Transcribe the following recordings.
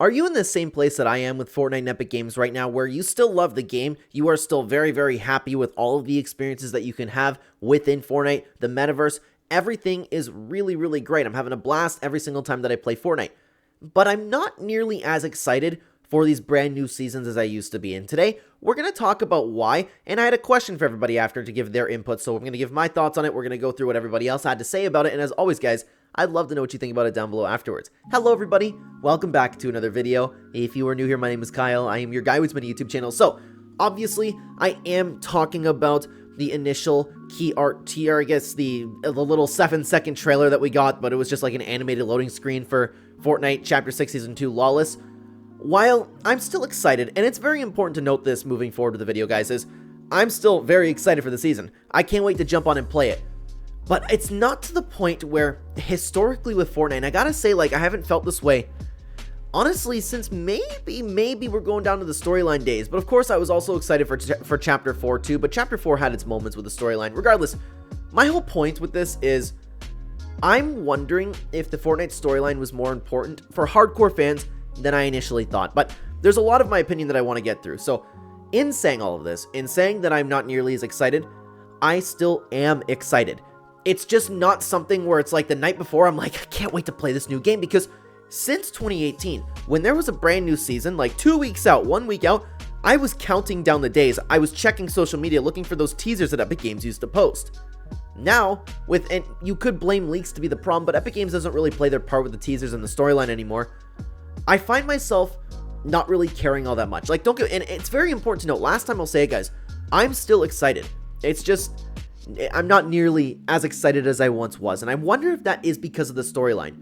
Are you in the same place that I am with Fortnite and Epic Games right now, where you still love the game, you are still very, very happy with all of the experiences that you can have within Fortnite, the metaverse, everything is really, really great. I'm having a blast every single time that I play Fortnite. But I'm not nearly as excited for these brand new seasons as I used to be. And today, we're going to talk about why, and I had a question for everybody after to give their input, so I'm going to give my thoughts on it, we're going to go through what everybody else had to say about it, and as always, guys, I'd love to know what you think about it down below afterwards. Hello everybody, welcome back to another video. If you are new here, my name is Kyle, I am your guy with my YouTube channel. So, obviously, I am talking about the initial key art tier, I guess the little 7-second trailer that we got, but it was just like an animated loading screen for Fortnite Chapter 6 Season 2 Lawless. While I'm still excited, and it's very important to note this moving forward with the video, guys, is I'm still very excited for the season. I can't wait to jump on and play it. But it's not to the point where, historically with Fortnite, and I gotta say, like, I haven't felt this way, honestly, since maybe we're going down to the storyline days. But of course, I was also excited for Chapter 4 too, but Chapter 4 had its moments with the storyline. Regardless, my whole point with this is, I'm wondering if the Fortnite storyline was more important for hardcore fans than I initially thought. But there's a lot of my opinion that I want to get through. So, in saying all of this, in saying that I'm not nearly as excited, I still am excited. It's just not something where it's like the night before, I'm like, I can't wait to play this new game, because since 2018, when there was a brand new season, like 2 weeks out, 1 week out, I was counting down the days. I was checking social media, looking for those teasers that Epic Games used to post. Now, and you could blame leaks to be the problem, but Epic Games doesn't really play their part with the teasers and the storyline anymore. I find myself not really caring all that much. Like, and it's very important to note, last time I'll say it, guys, I'm still excited. It's just, I'm not nearly as excited as I once was, and I wonder if that is because of the storyline.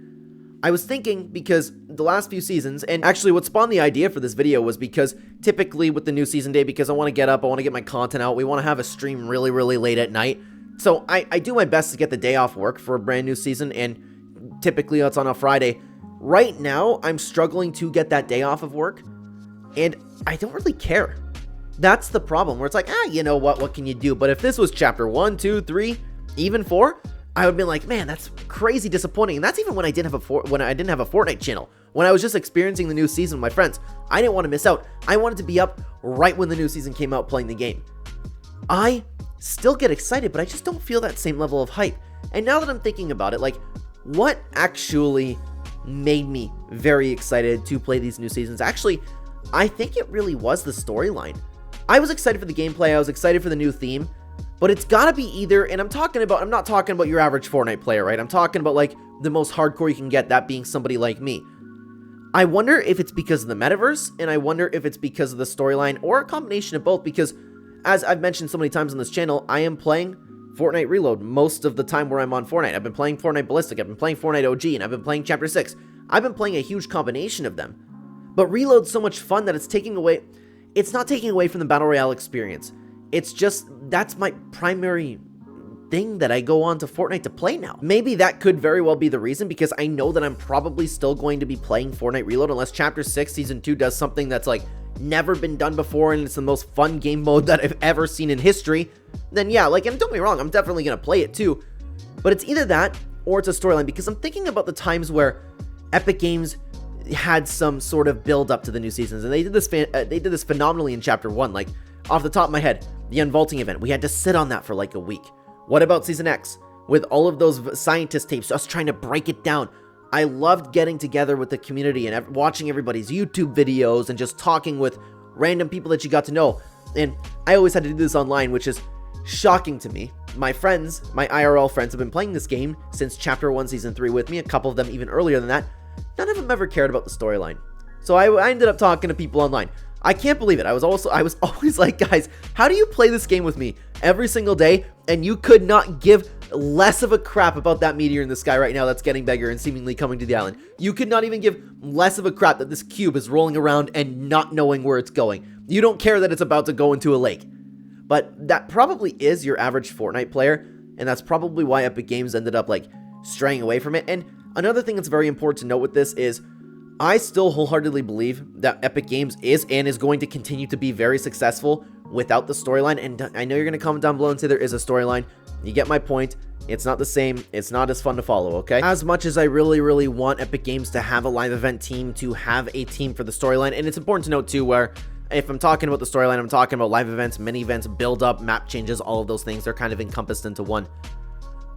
I was thinking, because the last few seasons, and actually what spawned the idea for this video was because typically with the new season day, because I want to get up, I want to get my content out, we want to have a stream really, really late at night. So I do my best to get the day off work for a brand new season, and typically that's on a Friday. Right now, I'm struggling to get that day off of work, and I don't really care. That's the problem, where it's like, you know what can you do? But if this was Chapter 1, 2, 3, even 4, I would have been like, man, that's crazy disappointing. And that's even when I didn't have a Fortnite channel. When I was just experiencing the new season with my friends, I didn't want to miss out. I wanted to be up right when the new season came out playing the game. I still get excited, but I just don't feel that same level of hype. And now that I'm thinking about it, like, what actually made me very excited to play these new seasons? Actually, I think it really was the storyline. I was excited for the gameplay, I was excited for the new theme, but it's gotta be either, and I'm not talking about your average Fortnite player, right? I'm talking about, like, the most hardcore you can get, that being somebody like me. I wonder if it's because of the metaverse, and I wonder if it's because of the storyline, or a combination of both, because, as I've mentioned so many times on this channel, I am playing Fortnite Reload most of the time where I'm on Fortnite. I've been playing Fortnite Ballistic, I've been playing Fortnite OG, and I've been playing Chapter 6. I've been playing a huge combination of them. But Reload's so much fun that it's not taking away from the Battle Royale experience. It's just, that's my primary thing that I go on to Fortnite to play now. Maybe that could very well be the reason, because I know that I'm probably still going to be playing Fortnite Reload unless Chapter 6 Season 2 does something that's like never been done before and it's the most fun game mode that I've ever seen in history. Then yeah, like, and don't get me wrong, I'm definitely gonna play it too. But it's either that or it's a storyline, because I'm thinking about the times where Epic Games had some sort of build up to the new seasons, and they did this phenomenally in Chapter 1. Like, off the top of my head, the unvaulting event, we had to sit on that for like a week. What about Season X? With all of those scientist tapes, us trying to break it down. I loved getting together with the community and watching everybody's YouTube videos and just talking with random people that you got to know. And I always had to do this online, which is shocking to me. My friends, my IRL friends, have been playing this game since Chapter 1 Season 3 with me, a couple of them even earlier than that. None of them ever cared about the storyline. So I ended up talking to people online. I can't believe it. I was always like, guys, how do you play this game with me every single day, and you could not give less of a crap about that meteor in the sky right now that's getting bigger and seemingly coming to the island? You could not even give less of a crap that this cube is rolling around and not knowing where it's going. You don't care that it's about to go into a lake. But that probably is your average Fortnite player, and that's probably why Epic Games ended up, like, straying away from it. And another thing that's very important to note with this is, I still wholeheartedly believe that Epic Games is and is going to continue to be very successful without the storyline. And I know you're going to comment down below and say there is a storyline. You get my point. It's not the same. It's not as fun to follow, okay? As much as I really want Epic Games to have a live event team, to have a team for the storyline, and it's important to note too, where if I'm talking about the storyline, I'm talking about live events, mini events, build up, map changes, all of those things. They're kind of encompassed into one.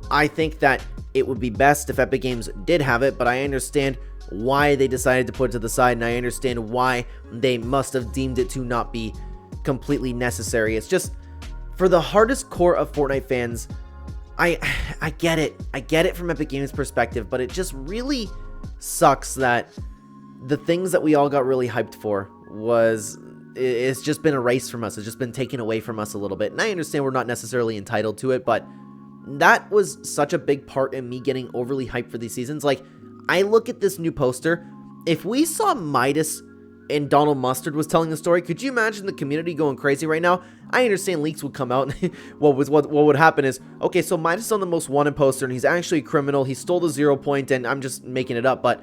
I think that it would be best if Epic Games did have it, but I understand why they decided to put it to the side, and I understand why they must have deemed it to not be completely necessary. It's just, for the hardest core of Fortnite fans, I get it. I get it from Epic Games' perspective, but it just really sucks that the things that we all got really hyped for it's just been erased from us. It's just been taken away from us a little bit. And I understand we're not necessarily entitled to it, but that was such a big part in me getting overly hyped for these seasons. Like, I look at this new poster. If we saw Midas and Donald Mustard was telling the story, could you imagine the community going crazy right now? I understand leaks would come out. what would happen is, okay, so Midas is on the most wanted poster, and he's actually a criminal. He stole the 0 point, and I'm just making it up, but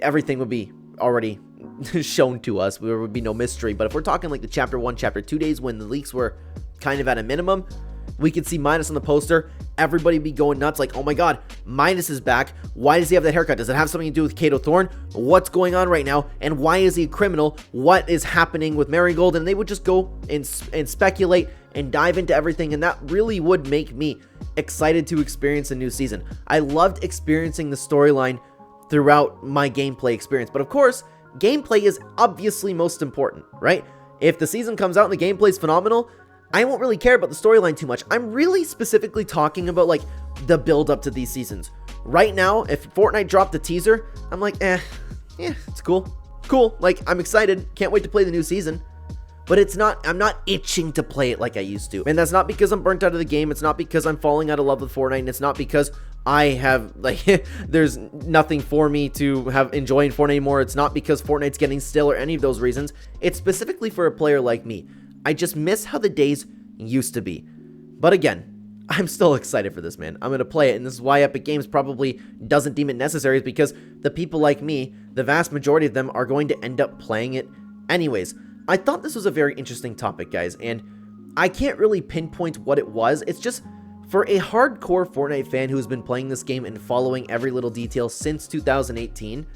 everything would be already shown to us. There would be no mystery. But if we're talking like the Chapter 1, Chapter 2 days when the leaks were kind of at a minimum, we could see Midas on the poster. Everybody be going nuts like, oh my god, Midas is back. Why does he have that haircut? Does it have something to do with Kato Thorne? What's going on right now? And why is he a criminal? What is happening with Marigold? And they would just go and speculate and dive into everything, and that really would make me excited to experience a new season. I loved experiencing the storyline throughout my gameplay experience, but of course, gameplay is obviously most important, right? If the season comes out and the gameplay is phenomenal, I won't really care about the storyline too much. I'm really specifically talking about like the build up to these seasons. Right now, if Fortnite dropped the teaser, I'm like, yeah, it's cool. Like, I'm excited. Can't wait to play the new season. But I'm not itching to play it like I used to. And that's not because I'm burnt out of the game. It's not because I'm falling out of love with Fortnite. And it's not because I have, like, there's nothing for me to have enjoying Fortnite anymore. It's not because Fortnite's getting stale or any of those reasons. It's specifically for a player like me. I just miss how the days used to be. But again, I'm still excited for this, man. I'm going to play it, and this is why Epic Games probably doesn't deem it necessary, is because the people like me, the vast majority of them, are going to end up playing it anyways. I thought this was a very interesting topic, guys, and I can't really pinpoint what it was. It's just, for a hardcore Fortnite fan who's been playing this game and following every little detail since 2018,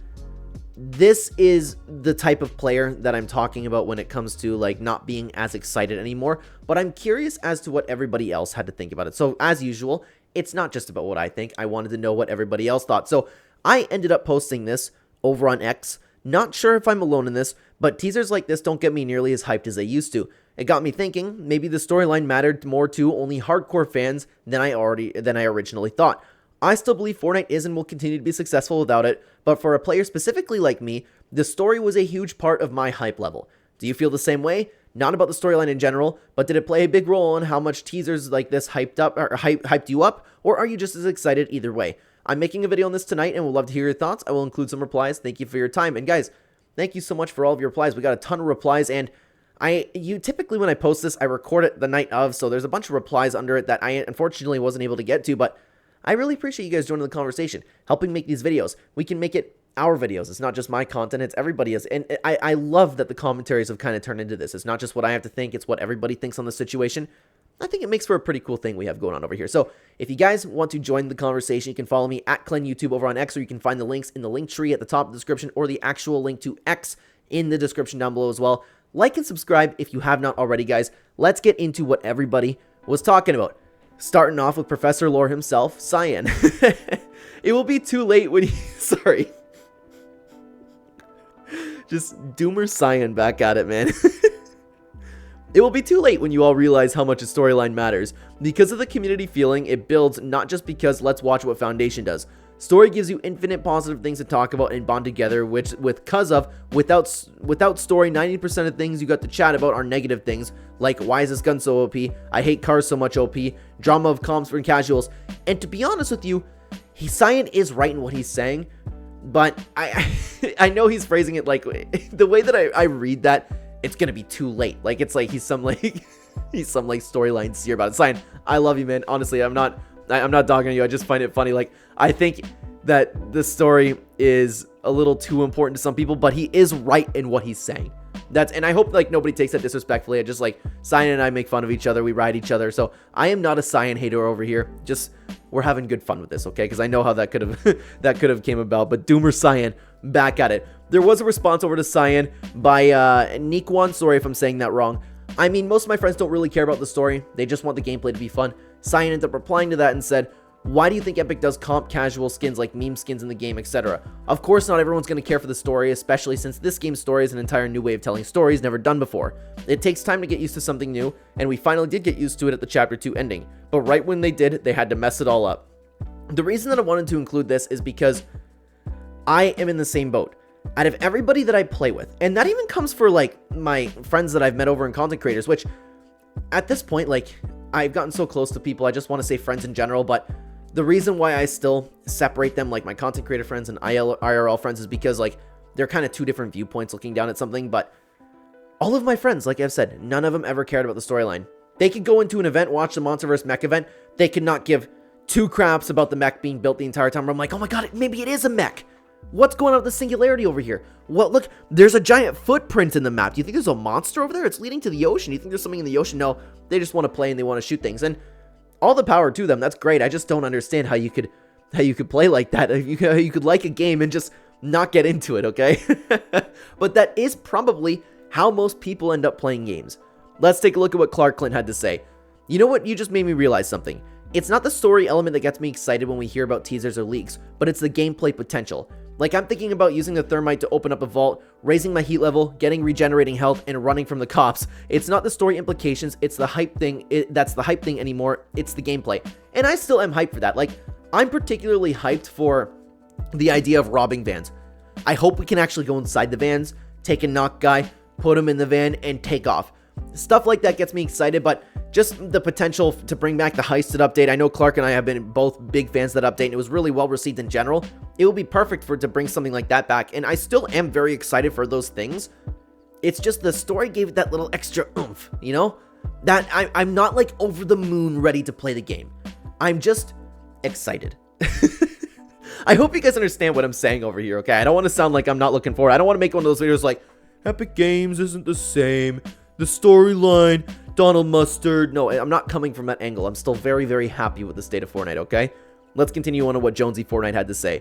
this is the type of player that I'm talking about when it comes to like not being as excited anymore, but I'm curious as to what everybody else had to think about it. So as usual, it's not just about what I think. I wanted to know what everybody else thought. So I ended up posting this over on X. Not sure if I'm alone in this, but teasers like this don't get me nearly as hyped as they used to. It got me thinking maybe the storyline mattered more to only hardcore fans than I originally thought. I still believe Fortnite is and will continue to be successful without it, but for a player specifically like me, the story was a huge part of my hype level. Do you feel the same way? Not about the storyline in general, but did it play a big role in how much teasers like this hyped you up, or are you just as excited either way? I'm making a video on this tonight and would love to hear your thoughts. I will include some replies. Thank you for your time. And guys, thank you so much for all of your replies. We got a ton of replies, and typically when I post this, I record it the night of, so there's a bunch of replies under it that I unfortunately wasn't able to get to, but I really appreciate you guys joining the conversation, helping make these videos. We can make it our videos. It's not just my content, it's everybody's. And I love that the commentaries have kind of turned into this. It's not just what I have to think, it's what everybody thinks on the situation. I think it makes for a pretty cool thing we have going on over here. So if you guys want to join the conversation, you can follow me at Clen YouTube over on X, or you can find the links in the link tree at the top of the description, or the actual link to X in the description down below as well. Like and subscribe if you have not already, guys. Let's get into what everybody was talking about. Starting off with Professor Lore himself, Cyan. It will be too late when sorry. Just Doomer Cyan back at it, man. It will be too late when you all realize how much a storyline matters. Because of the community feeling it builds, not just because let's watch what Foundation does. Story gives you infinite positive things to talk about and bond together, which without story, 90% of things you got to chat about are negative things, like why is this gun so OP, I hate cars so much OP, drama of comps for casuals. And to be honest with you, Cyan is right in what he's saying, but I know he's phrasing it like, the way that I read that, it's gonna be too late. Like, it's like he's some storyline seer about it. Cyan, I love you, man. Honestly, I'm not dogging you. I just find it funny. Like, I think that the story is a little too important to some people, but he is right in what he's saying. And I hope like nobody takes that disrespectfully. I just like Cyan and I make fun of each other. We ride each other. So I am not a Cyan hater over here. Just we're having good fun with this, okay? Because I know how that could have that could have came about. But Doomer Cyan back at it. There was a response over to Cyan by Nikwan. Sorry if I'm saying that wrong. I mean, most of my friends don't really care about the story. They just want the gameplay to be fun. Cyan ended up replying to that and said, why do you think Epic does comp casual skins like meme skins in the game, etc.? Of course, not everyone's going to care for the story, especially since this game's story is an entire new way of telling stories never done before. It takes time to get used to something new, and we finally did get used to it at the Chapter 2 ending. But right when they did, they had to mess it all up. The reason that I wanted to include this is because I am in the same boat. Out of everybody that I play with, and that even comes for like my friends that I've met over in content creators, which at this point, like I've gotten so close to people, I just want to say friends in general, but the reason why I still separate them, like my content creator friends and IRL friends, is because like they're kind of two different viewpoints looking down at something. But all of my friends, like I've said, none of them ever cared about the storyline. They could go into an event, watch the Monsterverse mech event. They could not give two craps about the mech being built the entire time. I'm like, oh my god, maybe it is a mech. What's going on with the singularity over here? Well, look, there's a giant footprint in the map. Do you think there's a monster over there? It's leading to the ocean. Do you think there's something in the ocean? No, they just want to play and they want to shoot things. And all the power to them. That's great. I just don't understand how you could play like that. How you could like a game and just not get into it, okay? But that is probably how most people end up playing games. Let's take a look at what Clark Clint had to say. You know what? You just made me realize something. It's not the story element that gets me excited when we hear about teasers or leaks, but it's the gameplay potential. Like, I'm thinking about using the thermite to open up a vault, raising my heat level, getting regenerating health, and running from the cops. It's not the story implications, it's the hype thing. That's the hype thing anymore. It's the gameplay. And I still am hyped for that. Like, I'm particularly hyped for the idea of robbing vans. I hope we can actually go inside the vans, take a knock guy, put him in the van, and take off. Stuff like that gets me excited, but just the potential to bring back the heisted update. I know Clark and I have been both big fans of that update, and it was really well received in general. It will be perfect for it to bring something like that back, and I still am very excited for those things. It's just the story gave it that little extra oomph, you know? That I'm not like over the moon ready to play the game. I'm just excited. I hope you guys understand what I'm saying over here, okay? I don't want to sound like I'm not looking forward. I don't want to make one of those videos like, Epic Games isn't the same. The storyline, Donald Mustard. No, I'm not coming from that angle. I'm still very, very happy with the state of Fortnite, okay? Let's continue on to what Jonesy Fortnite had to say.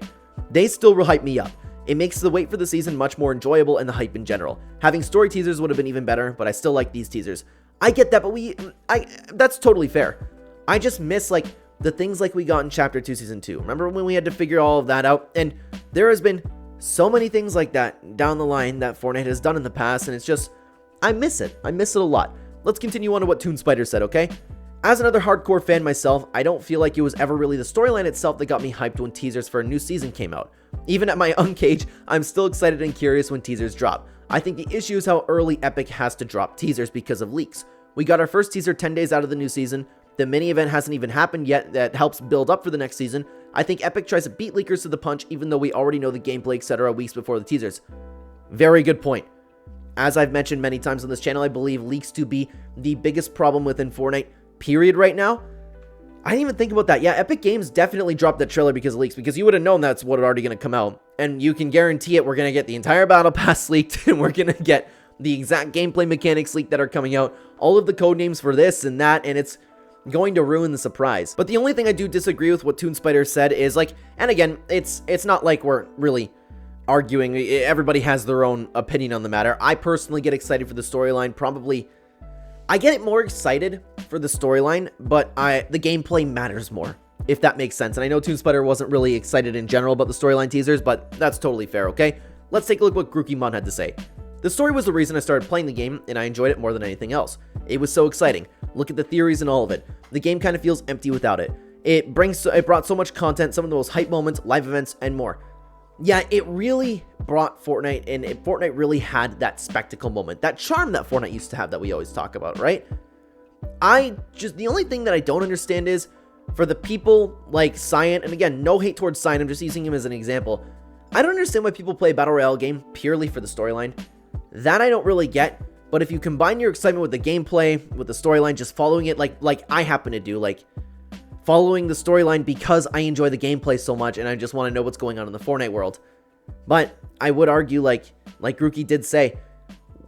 They still hype me up. It makes the wait for the season much more enjoyable and the hype in general. Having story teasers would have been even better, but I still like these teasers. I get that, but that's totally fair. I just miss, like, the things like we got in Chapter 2, Season 2. Remember when we had to figure all of that out? And there has been so many things like that down the line that Fortnite has done in the past, and it's just, I miss it. I miss it a lot. Let's continue on to what Toon Spider said, okay? As another hardcore fan myself, I don't feel like it was ever really the storyline itself that got me hyped when teasers for a new season came out. Even at my young age, I'm still excited and curious when teasers drop. I think the issue is how early Epic has to drop teasers because of leaks. We got our first teaser 10 days out of the new season. The mini event hasn't even happened yet that helps build up for the next season. I think Epic tries to beat leakers to the punch even though we already know the gameplay, etc. weeks before the teasers. Very good point. As I've mentioned many times on this channel, I believe leaks to be the biggest problem within Fortnite, period, right now. I didn't even think about that. Yeah, Epic Games definitely dropped that trailer because of leaks, because you would have known that's what already going to come out. And you can guarantee it, we're going to get the entire Battle Pass leaked, and we're going to get the exact gameplay mechanics leaked that are coming out, all of the code names for this and that, and it's going to ruin the surprise. But the only thing I do disagree with what Toon Spider said is, like, and again, it's not like we're really arguing. Everybody has their own opinion on the matter. I personally get excited for the storyline. Probably, I get more excited for the storyline, but the gameplay matters more, if that makes sense. And I know Toon Spider wasn't really excited in general about the storyline teasers, but that's totally fair, okay? Let's take a look what Grookymon had to say. The story was the reason I started playing the game, and I enjoyed it more than anything else. It was so exciting. Look at the theories and all of it. The game kind of feels empty without it. It brought so much content, some of the most hype moments, live events, and more. Yeah, it really brought Fortnite, and Fortnite really had that spectacle moment, that charm that Fortnite used to have that we always talk about, right? The only thing that I don't understand is, for the people like Cyan, and again, no hate towards Cyan, I'm just using him as an example. I don't understand why people play a Battle Royale game purely for the storyline. That I don't really get, but if you combine your excitement with the gameplay, with the storyline, just following it like I happen to do, like following the storyline because I enjoy the gameplay so much and I just want to know what's going on in the Fortnite world. But I would argue, like Grookey did say,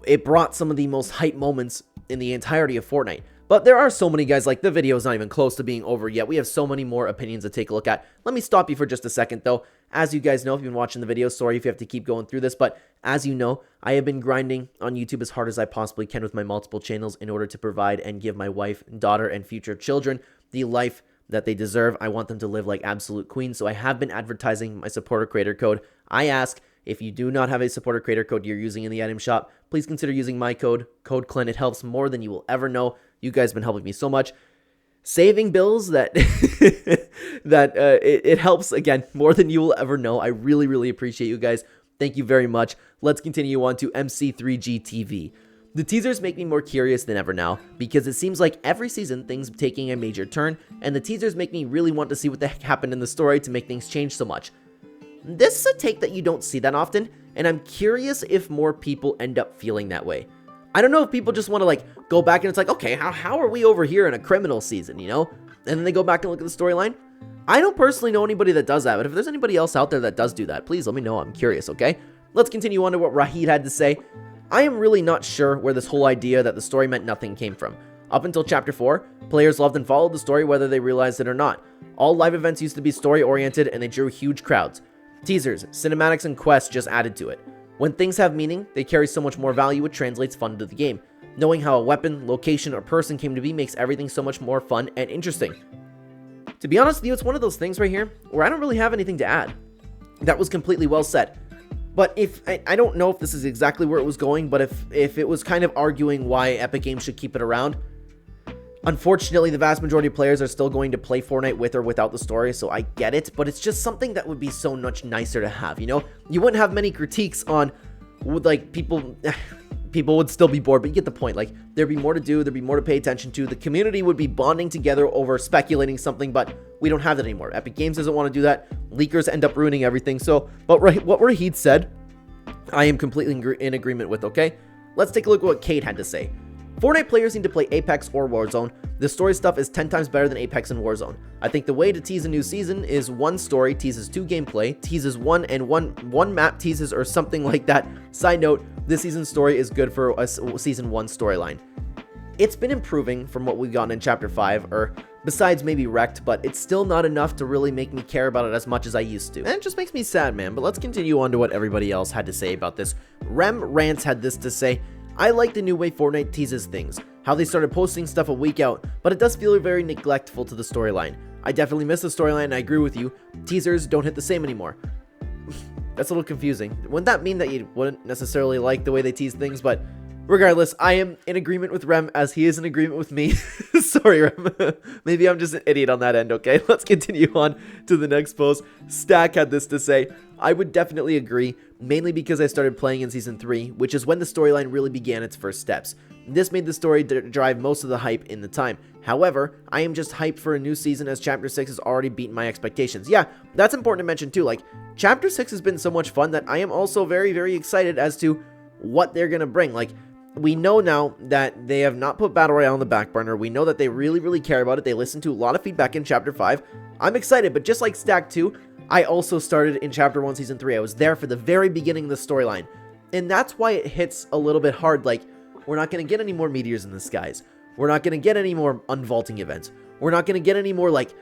it brought some of the most hype moments in the entirety of Fortnite. But there are so many guys, like the video's not even close to being over yet. We have so many more opinions to take a look at. Let me stop you for just a second though. As you guys know, if you've been watching the video, sorry if you have to keep going through this, but as you know, I have been grinding on YouTube as hard as I possibly can with my multiple channels in order to provide and give my wife, daughter, and future children the life that they deserve. I want them to live like absolute queens, so I have been advertising my supporter creator code. I ask, if you do not have a supporter creator code you're using in the item shop, please consider using my code Clen. It helps more than you will ever know. You guys have been helping me so much. Saving bills that it helps, again, more than you will ever know. I really, really appreciate you guys. Thank you very much. Let's continue on to MC3G TV. The teasers make me more curious than ever now, because it seems like every season things taking a major turn, and the teasers make me really want to see what the heck happened in the story to make things change so much. This is a take that you don't see that often, and I'm curious if more people end up feeling that way. I don't know if people just want to, like, go back and it's like, okay, how are we over here in a criminal season, you know? And then they go back and look at the storyline. I don't personally know anybody that does that, but if there's anybody else out there that does do that, please let me know. I'm curious, okay? Let's continue on to what Rahid had to say. I am really not sure where this whole idea that the story meant nothing came from. Up until Chapter 4, players loved and followed the story whether they realized it or not. All live events used to be story-oriented and they drew huge crowds. Teasers, cinematics, and quests just added to it. When things have meaning, they carry so much more value it translates fun into the game. Knowing how a weapon, location, or person came to be makes everything so much more fun and interesting. To be honest with you, it's one of those things right here where I don't really have anything to add. That was completely well said. But if I don't know if this is exactly where it was going, but if it was kind of arguing why Epic Games should keep it around, unfortunately, the vast majority of players are still going to play Fortnite with or without the story, so I get it, but it's just something that would be so much nicer to have, you know? You wouldn't have many critiques on, like, people would still be bored, but you get the point. Like, there'd be more to do, there'd be more to pay attention to, the community would be bonding together over speculating something, but we don't have that anymore. Epic Games doesn't want to do that. Leakers end up ruining everything, so, but what Rahid said, I am completely in agreement with, okay? Let's take a look at what Kate had to say. Fortnite players need to play Apex or Warzone. The story stuff is 10 times better than Apex and Warzone. I think the way to tease a new season is one story teases 2 gameplay, teases one map teases or something like that. Side note, this season's story is good for a season 1 storyline. It's been improving from what we've gotten in Chapter 5, or besides maybe Wrecked, but it's still not enough to really make me care about it as much as I used to. And it just makes me sad, man, but let's continue on to what everybody else had to say about this. Rem Rants had this to say. I like the new way Fortnite teases things, how they started posting stuff a week out, but it does feel very neglectful to the storyline. I definitely miss the storyline and I agree with you, teasers don't hit the same anymore. That's a little confusing. Wouldn't that mean that you wouldn't necessarily like the way they tease things, but regardless, I am in agreement with Rem as he is in agreement with me. Sorry, Rem. Maybe I'm just an idiot on that end, okay? Let's continue on to the next post. Stack had this to say. I would definitely agree, mainly because I started playing in Season 3, which is when the storyline really began its first steps. This made the story drive most of the hype in the time. However, I am just hyped for a new season as Chapter 6 has already beaten my expectations. Yeah, that's important to mention too. Like, Chapter 6 has been so much fun that I am also very, very excited as to what they're going to bring. Like, we know now that they have not put Battle Royale on the back burner. We know that they really, really care about it. They listened to a lot of feedback in Chapter 5. I'm excited, but just like Stack 2, I also started in Chapter 1, Season 3. I was there for the very beginning of the storyline. And that's why it hits a little bit hard. Like, we're not going to get any more meteors in the skies. We're not going to get any more unvaulting events. We're not going to get any more, like,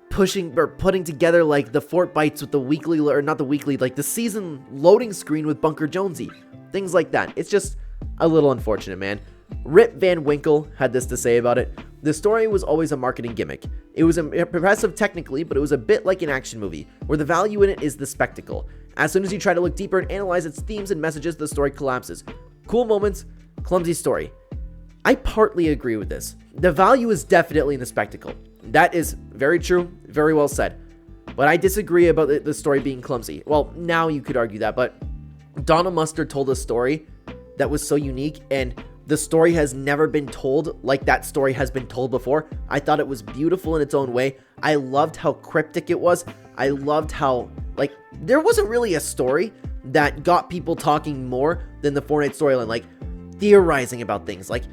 pushing or putting together, like, the fort bites with the weekly, or not the weekly, like, the season loading screen with Bunker Jonesy. Things like that. It's just a little unfortunate, man. Rip Van Winkle had this to say about it. The story was always a marketing gimmick. It was impressive technically, but it was a bit like an action movie, where the value in it is the spectacle. As soon as you try to look deeper and analyze its themes and messages, the story collapses. Cool moments, clumsy story. I partly agree with this. The value is definitely in the spectacle. That is very true, very well said. But I disagree about the story being clumsy. Well, now you could argue that, but Donald Mustard told a story that was so unique, and the story has never been told like that story has been told before. I thought it was beautiful in its own way. I loved how cryptic it was. I loved how, like, there wasn't really a story that got people talking more than the Fortnite storyline, like theorizing about things. Like,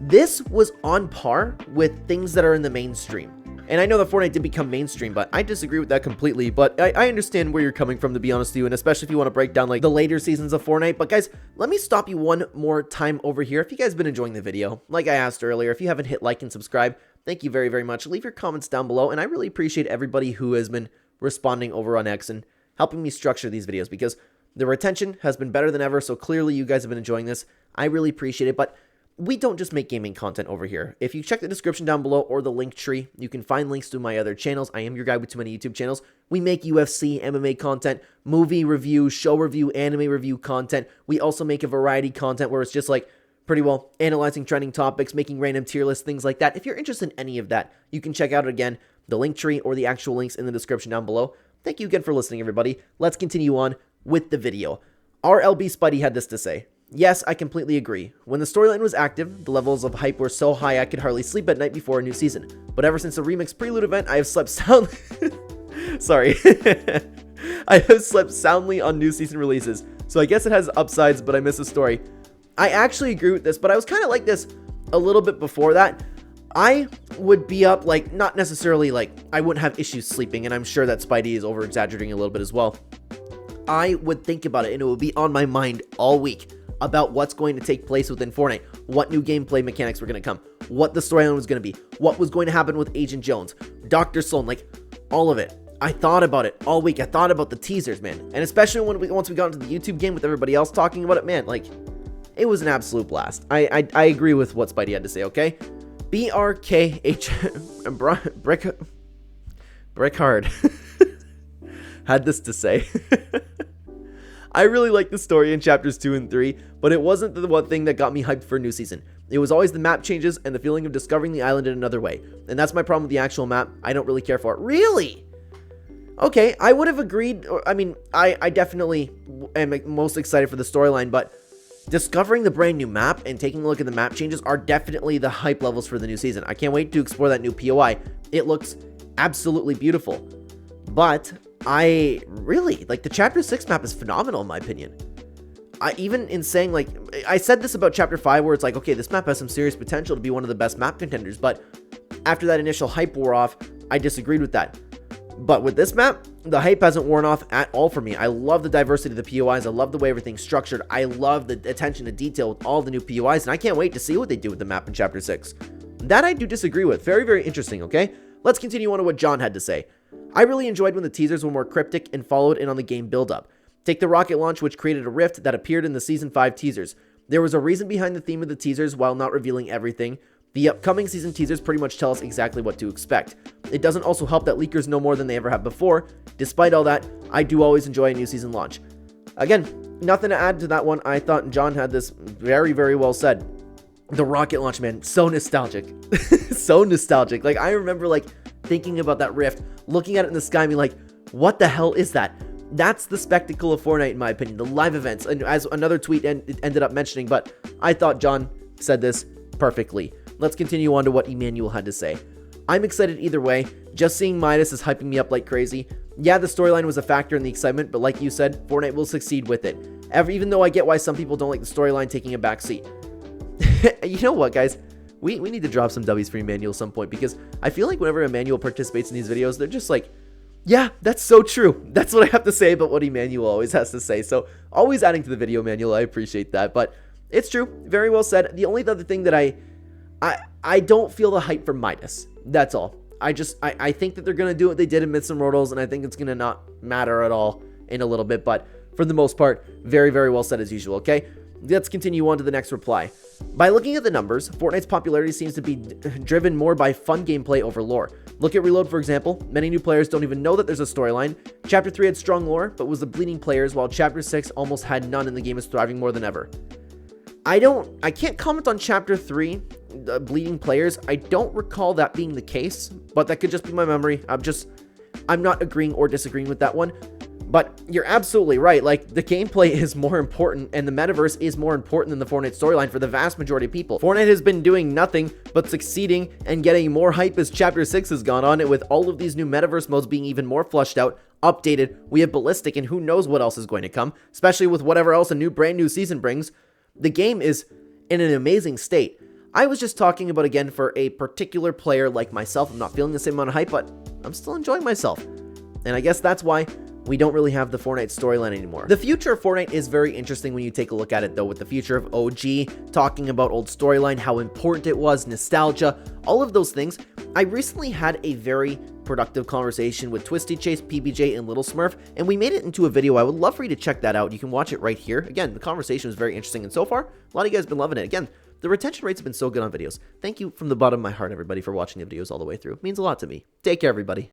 this was on par with things that are in the mainstream. And I know that Fortnite did become mainstream, but I disagree with that completely. But I understand where you're coming from, to be honest with you, and especially if you want to break down like the later seasons of Fortnite. But guys, let me stop you one more time over here. If you guys have been enjoying the video, like I asked earlier, if you haven't hit like and subscribe, thank you very, very much. Leave your comments down below, and I really appreciate everybody who has been responding over on X and helping me structure these videos, because the retention has been better than ever. So clearly you guys have been enjoying this. I really appreciate it. But we don't just make gaming content over here. If you check the description down below or the link tree, you can find links to my other channels. I am your guy with too many YouTube channels. We make UFC, MMA content, movie review, show review, anime review content. We also make a variety content where it's just like pretty well analyzing trending topics, making random tier lists, things like that. If you're interested in any of that, you can check out again the link tree or the actual links in the description down below. Thank you again for listening, everybody. Let's continue on with the video. Our LB Spidey had this to say. Yes, I completely agree. When the storyline was active, the levels of hype were so high I could hardly sleep at night before a new season. But ever since the Remix Prelude event, I have slept soundly... Sorry. I have slept soundly on new season releases. So I guess it has upsides, but I miss the story. I actually agree with this, but I was kind of like this a little bit before that. I would be up, like, not necessarily, like, I wouldn't have issues sleeping, and I'm sure that Spidey is over-exaggerating a little bit as well. I would think about it, and it would be on my mind all week about what's going to take place within Fortnite, what new gameplay mechanics were going to come, what the storyline was going to be, what was going to happen with Agent Jones, Dr. Sloan, like, all of it. I thought about it all week. I thought about the teasers, man. And especially once we got into the YouTube game with everybody else talking about it, man, like, it was an absolute blast. I agree with what Spidey had to say, okay? BRKH Brickard had this to say. I really liked the story in chapters 2 and 3, but it wasn't the one thing that got me hyped for a new season. It was always the map changes and the feeling of discovering the island in another way. And that's my problem with the actual map. I don't really care for it. Really? Okay, I would have agreed. I mean, I definitely am most excited for the storyline, but discovering the brand new map and taking a look at the map changes are definitely the hype levels for the new season. I can't wait to explore that new POI. It looks absolutely beautiful. But I really, like, the Chapter 6 map is phenomenal in my opinion. Even in saying, like, I said this about Chapter 5 where it's like, okay, this map has some serious potential to be one of the best map contenders, but after that initial hype wore off, I disagreed with that. But with this map, the hype hasn't worn off at all for me. I love the diversity of the POIs. I love the way everything's structured. I love the attention to detail with all the new POIs, and I can't wait to see what they do with the map in Chapter 6. That I do disagree with. Very, very interesting, okay? Let's continue on to what John had to say. I really enjoyed when the teasers were more cryptic and followed in on the game build-up. Take the rocket launch, which created a rift that appeared in the Season 5 teasers. There was a reason behind the theme of the teasers while not revealing everything. The upcoming season teasers pretty much tell us exactly what to expect. It doesn't also help that leakers know more than they ever have before. Despite all that, I do always enjoy a new season launch. Again, nothing to add to that one. I thought John had this very, very well said. The rocket launch, man, so nostalgic. So nostalgic. Like, I remember, like, thinking about that rift, looking at it in the sky and being like, what the hell is that? That's the spectacle of Fortnite, in my opinion, the live events, and as another tweet ended up mentioning, but I thought John said this perfectly. Let's continue on to what Emmanuel had to say. I'm excited either way. Just seeing Midas is hyping me up like crazy. Yeah, the storyline was a factor in the excitement, but like you said, Fortnite will succeed with it. Even though I get why some people don't like the storyline taking a backseat. You know what, guys? We need to drop some W's for Emmanuel at some point, because I feel like whenever Emmanuel participates in these videos, they're just like, yeah, that's so true. That's what I have to say about what Emmanuel always has to say. So always adding to the video, Emmanuel. I appreciate that. But it's true. Very well said. The only other thing that I don't feel the hype for Midas. That's all. I think that they're going to do what they did in Myths and Mortals, and I think it's going to not matter at all in a little bit. But for the most part, very, very well said as usual, okay? Let's continue on to the next reply. By looking at the numbers, Fortnite's popularity seems to be driven more by fun gameplay over lore. Look at Reload, for example. Many new players don't even know that there's a storyline. Chapter 3 had strong lore, but was the bleeding players, while Chapter 6 almost had none and the game is thriving more than ever. I can't comment on Chapter 3, bleeding players. I don't recall that being the case, but that could just be my memory. I'm not agreeing or disagreeing with that one. But you're absolutely right. Like, the gameplay is more important, and the metaverse is more important than the Fortnite storyline for the vast majority of people. Fortnite has been doing nothing but succeeding and getting more hype as Chapter 6 has gone on, and with all of these new metaverse modes being even more fleshed out, updated, we have Ballistic, and who knows what else is going to come, especially with whatever else a brand new season brings. The game is in an amazing state. I was just talking about, again, for a particular player like myself. I'm not feeling the same amount of hype, but I'm still enjoying myself. And I guess that's why we don't really have the Fortnite storyline anymore. The future of Fortnite is very interesting when you take a look at it, though, with the future of OG, talking about old storyline, how important it was, nostalgia, all of those things. I recently had a very productive conversation with Twisty Chase, PBJ, and Little Smurf, and we made it into a video. I would love for you to check that out. You can watch it right here. Again, the conversation was very interesting, and so far, a lot of you guys have been loving it. Again, the retention rates have been so good on videos. Thank you from the bottom of my heart, everybody, for watching the videos all the way through. It means a lot to me. Take care, everybody.